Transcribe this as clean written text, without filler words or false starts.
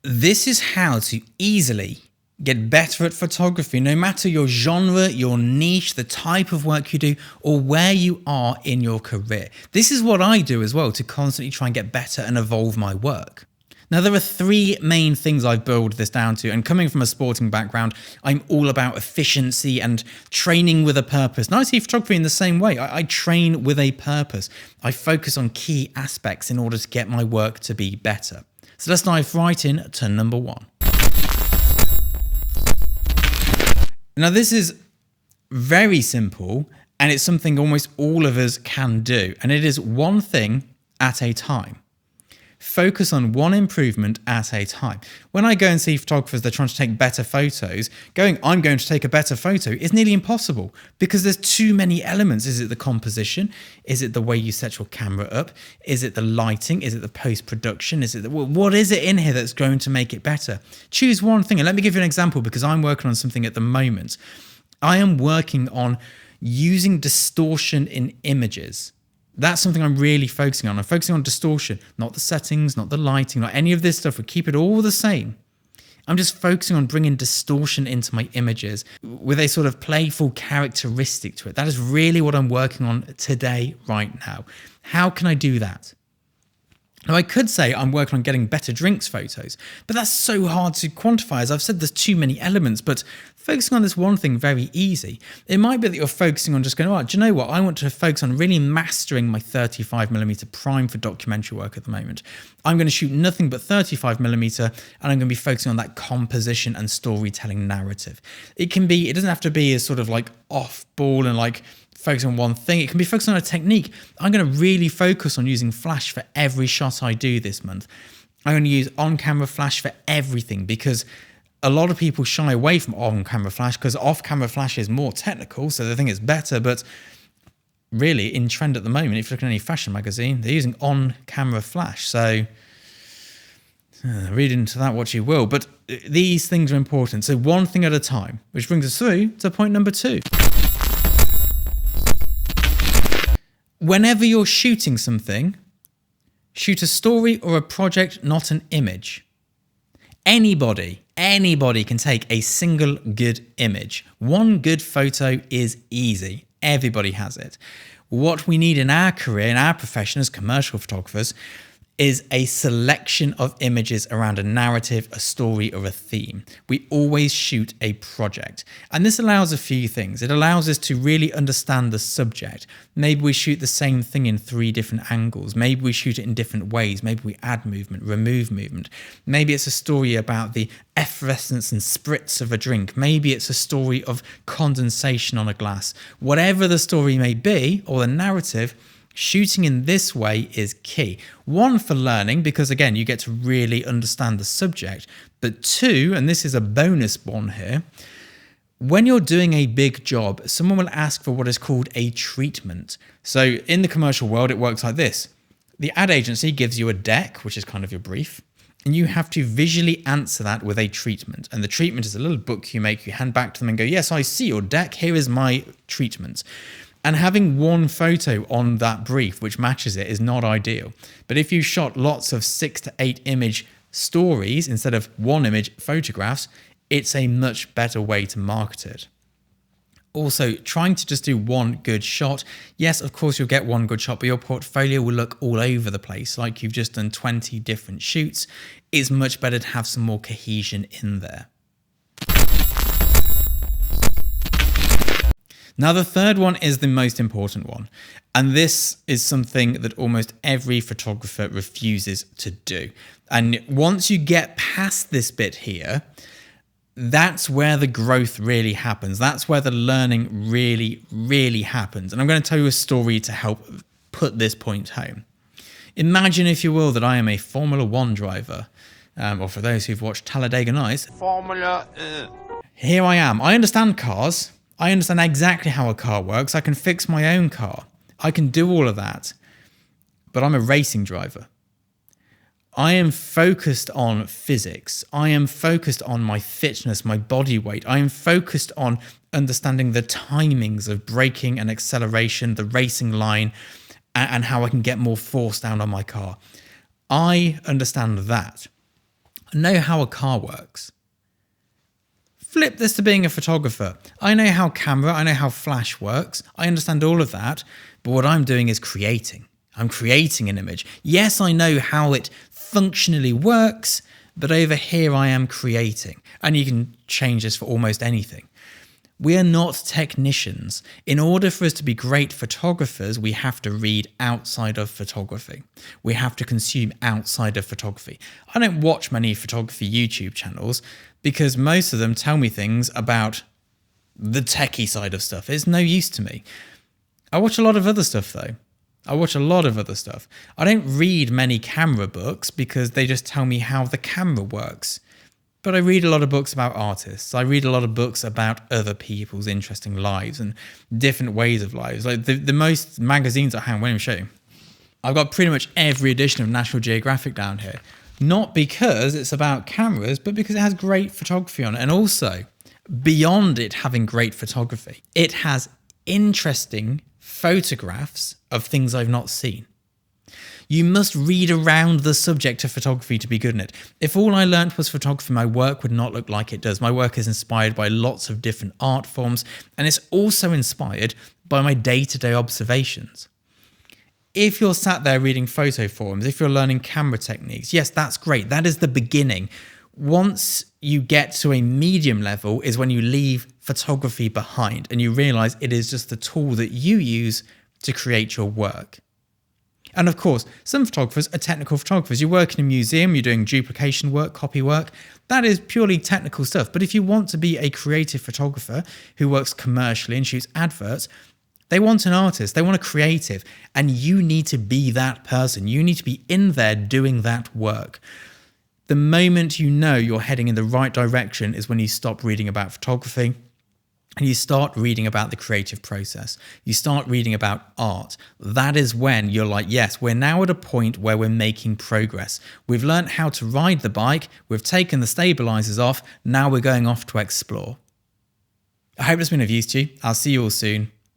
This is how to easily get better at photography, no matter your genre, your niche, the type of work you do, or where you are in your career. This is what I do as well to constantly try and get better and evolve my work. Now, there are three main things I've boiled this down to, and coming from a sporting background, I'm all about efficiency and training with a purpose. And I see photography in the same way. I train with a purpose. I focus on key aspects in order to get my work to be better. So let's dive right in to number one. Now, this is very simple, and it's something almost all of us can do, and it is one thing at a time. Focus on one improvement at a time. When I go and see photographers that are trying to take better photos, I'm going to take a better photo is nearly impossible because there's too many elements. Is it the composition? Is it the way you set your camera up? Is it the lighting? Is it the post-production? What is it in here that's going to make it better? Choose one thing. And let me give you an example because I'm working on something at the moment. I am working on using distortion in images. That's something I'm really focusing on. I'm focusing on distortion, not the settings, not the lighting, not any of this stuff. We keep it all the same. I'm just focusing on bringing distortion into my images with a sort of playful characteristic to it. That is really what I'm working on today, right now. How can I do that? Now, I could say I'm working on getting better drinks photos, but that's so hard to quantify. As I've said, there's too many elements, but focusing on this one thing, very easy. It might be that you're focusing on just going, oh, do you know what? I want to focus on really mastering my 35mm prime for documentary work at the moment. I'm going to shoot nothing but 35mm, and I'm going to be focusing on that composition and storytelling narrative. It doesn't have to be as sort of like off ball and like focus on one thing. It can be focused on a technique. I'm going to really focus on using flash for every shot I do this month. I'm going to use on-camera flash for everything because a lot of people shy away from on-camera flash because off-camera flash is more technical, so they think it's better. But really, in trend at the moment, if you look at any fashion magazine, they're using on-camera flash. So read into that what you will. But these things are important. So one thing at a time, which brings us through to point number two. Whenever you're shooting something, shoot a story or a project, not an image. Anybody can take a single good image. One good photo is easy. Everybody has it. What we need in our career, in our profession as commercial photographers, is a selection of images around a narrative, a story, or a theme. We always shoot a project. And this allows a few things. It allows us to really understand the subject. Maybe we shoot the same thing in 3 different angles. Maybe we shoot it in different ways. Maybe we add movement, remove movement. Maybe it's a story about the effervescence and spritz of a drink. Maybe it's a story of condensation on a glass. Whatever the story may be, or the narrative, shooting in this way is key. 1, for learning, because again, you get to really understand the subject. But 2, and this is a bonus one here, when you're doing a big job, someone will ask for what is called a treatment. So in the commercial world, it works like this. The ad agency gives you a deck, which is kind of your brief, and you have to visually answer that with a treatment. And the treatment is a little book you make, you hand back to them and go, yes, I see your deck, here is my treatment. And having one photo on that brief which matches it is not ideal. But if you shot lots of 6 to 8 image stories instead of 1 image photographs, it's a much better way to market it. Also, trying to just do one good shot. Yes, of course, you'll get one good shot, but your portfolio will look all over the place, like you've just done 20 different shoots. It's much better to have some more cohesion in there. Now, the third one is the most important one, and this is something that almost every photographer refuses to do. And once you get past this bit here, that's where the growth really happens. That's where the learning really, really happens. And I'm going to tell you a story to help put this point home. Imagine, if you will, that I am a Formula 1 driver, or for those who've watched Talladega Nights, Formula. Here I am. I understand cars. I understand exactly how a car works. I can fix my own car. I can do all of that. But I'm a racing driver. I am focused on physics. I am focused on my fitness, my body weight. I am focused on understanding the timings of braking and acceleration, the racing line, and how I can get more force down on my car. I understand that. I know how a car works. Flip this to being a photographer. I know how camera, I know how flash works. I understand all of that. But what I'm doing is creating. I'm creating an image. Yes, I know how it functionally works, but over here I am creating. And you can change this for almost anything. We are not technicians. In order for us to be great photographers, we have to read outside of photography. We have to consume outside of photography. I don't watch many photography YouTube channels because most of them tell me things about the techie side of stuff. It's no use to me. I watch a lot of other stuff though. I don't read many camera books because they just tell me how the camera works. But I read a lot of books about artists. I read a lot of books about other people's interesting lives and different ways of lives. Like the most magazines I have, let me show you. I've got pretty much every edition of National Geographic down here. Not because it's about cameras, but because it has great photography on it. And also, beyond it having great photography, it has interesting photographs of things I've not seen. You must read around the subject of photography to be good in it. If all I learnt was photography, my work would not look like it does. My work is inspired by lots of different art forms, and it's also inspired by my day-to-day observations. If you're sat there reading photo forums, if you're learning camera techniques, yes, that's great. That is the beginning. Once you get to a medium level is when you leave photography behind and you realize it is just the tool that you use to create your work. And of course, some photographers are technical photographers. You work in a museum, you're doing duplication work, copy work. That is purely technical stuff. But if you want to be a creative photographer who works commercially and shoots adverts, they want an artist, they want a creative, and you need to be that person. You need to be in there doing that work. The moment you know you're heading in the right direction is when you stop reading about photography and you start reading about the creative process. You start reading about art. That is when you're like, yes, we're now at a point where we're making progress. We've learned how to ride the bike. We've taken the stabilizers off. Now we're going off to explore. I hope it's been of use to you. I'll see you all soon.